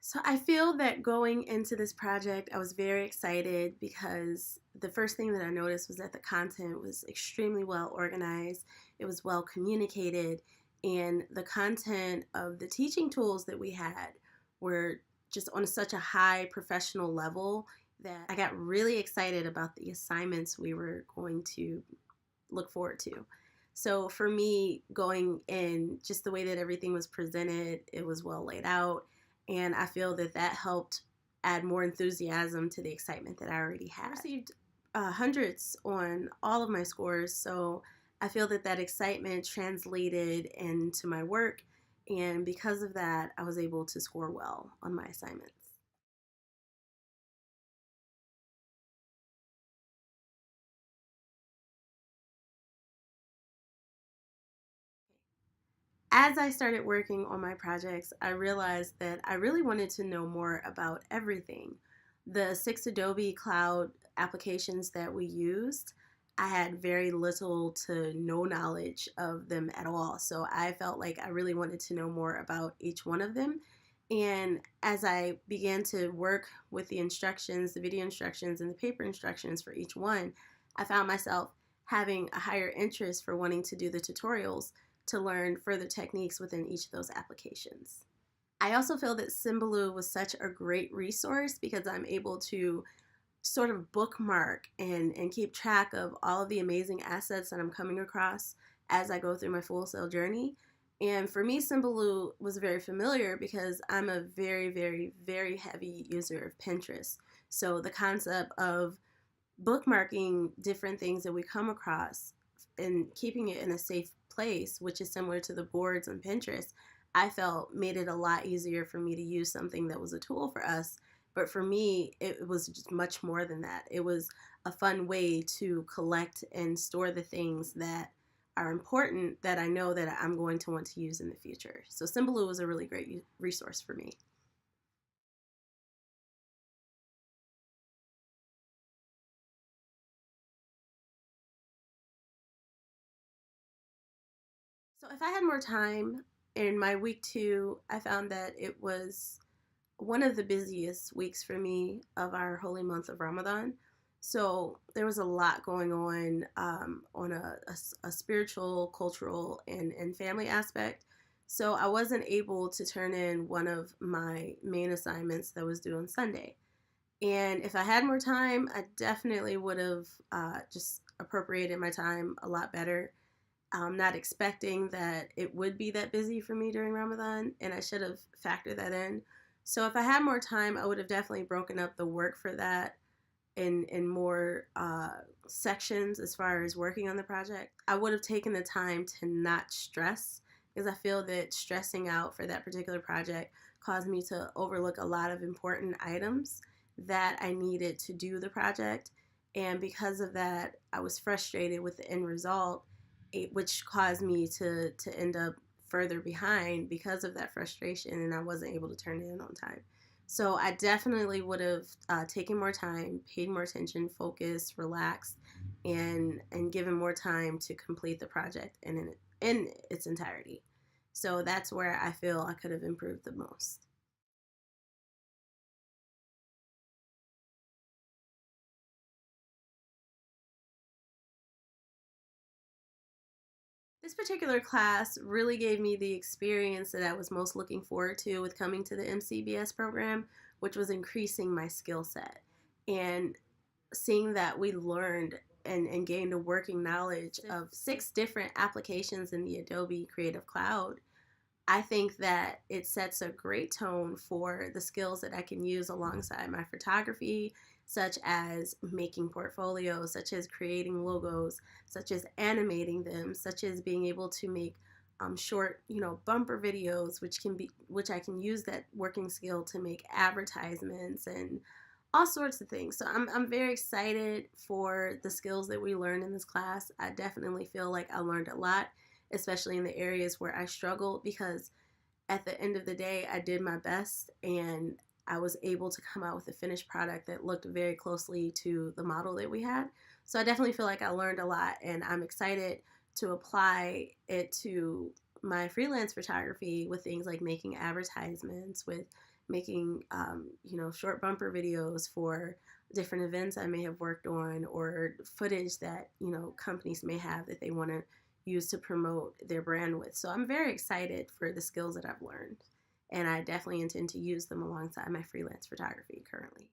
So I feel that going into this project, I was very excited because the first thing that I noticed was that the content was extremely well organized, it was well communicated, and the content of the teaching tools that we had were just on such a high professional level that I got really excited about the assignments we were going to look forward to. So for me, going in, just the way that everything was presented, it was well laid out, and I feel that that helped add more enthusiasm to the excitement that I already had. I received hundreds on all of my scores, so I feel that that excitement translated into my work, and because of that, I was able to score well on my assignments. As I started working on my projects, I realized that I really wanted to know more about everything. The six Adobe Cloud applications that we used, I had very little to no knowledge of them at all. So I felt like I really wanted to know more about each one of them. And as I began to work with the instructions, the video instructions, and the paper instructions for each one, I found myself having a higher interest for wanting to do the tutorials to learn further techniques within each of those applications. I also feel that Symbaloo was such a great resource because I'm able to sort of bookmark and keep track of all of the amazing assets that I'm coming across as I go through my Full Sail journey. And for me, Symbaloo was very familiar because I'm a very, very, very heavy user of Pinterest. So the concept of bookmarking different things that we come across and keeping it in a safe place, which is similar to the boards on Pinterest, I felt made it a lot easier for me to use something that was a tool for us. But for me, it was just much more than that. It was a fun way to collect and store the things that are important that I know that I'm going to want to use in the future. So Symbaloo was a really great resource for me. So if I had more time in my week two, I found that it was one of the busiest weeks for me of our holy month of Ramadan. So there was a lot going on a spiritual, cultural, and family aspect. So I wasn't able to turn in one of my main assignments that was due on Sunday. And if I had more time, I definitely would have just appropriated my time a lot better. I'm not expecting that it would be that busy for me during Ramadan, and I should have factored that in. So if I had more time, I would have definitely broken up the work for that in more sections as far as working on the project. I would have taken the time to not stress because I feel that stressing out for that particular project caused me to overlook a lot of important items that I needed to do the project. And because of that, I was frustrated with the end result, which caused me to end up further behind because of that frustration, and I wasn't able to turn it in on time. So I definitely would have taken more time, paid more attention, focused, relaxed, and given more time to complete the project in its entirety. So that's where I feel I could have improved the most. This particular class really gave me the experience that I was most looking forward to with coming to the MCBS program, which was increasing my skill set. And seeing that we learned and gained a working knowledge of six different applications in the Adobe Creative Cloud, I think that it sets a great tone for the skills that I can use alongside my photography, such as making portfolios, such as creating logos, such as animating them, such as being able to make short, bumper videos, which I can use that working skill to make advertisements and all sorts of things. So I'm very excited for the skills that we learned in this class. I definitely feel like I learned a lot, especially in the areas where I struggled, because at the end of the day, I did my best and I was able to come out with a finished product that looked very closely to the model that we had. So I definitely feel like I learned a lot, and I'm excited to apply it to my freelance photography with things like making advertisements, with making, short bumper videos for different events I may have worked on, or footage that, companies may have that they want to use to promote their brand with. So I'm very excited for the skills that I've learned. And I definitely intend to use them alongside my freelance photography currently.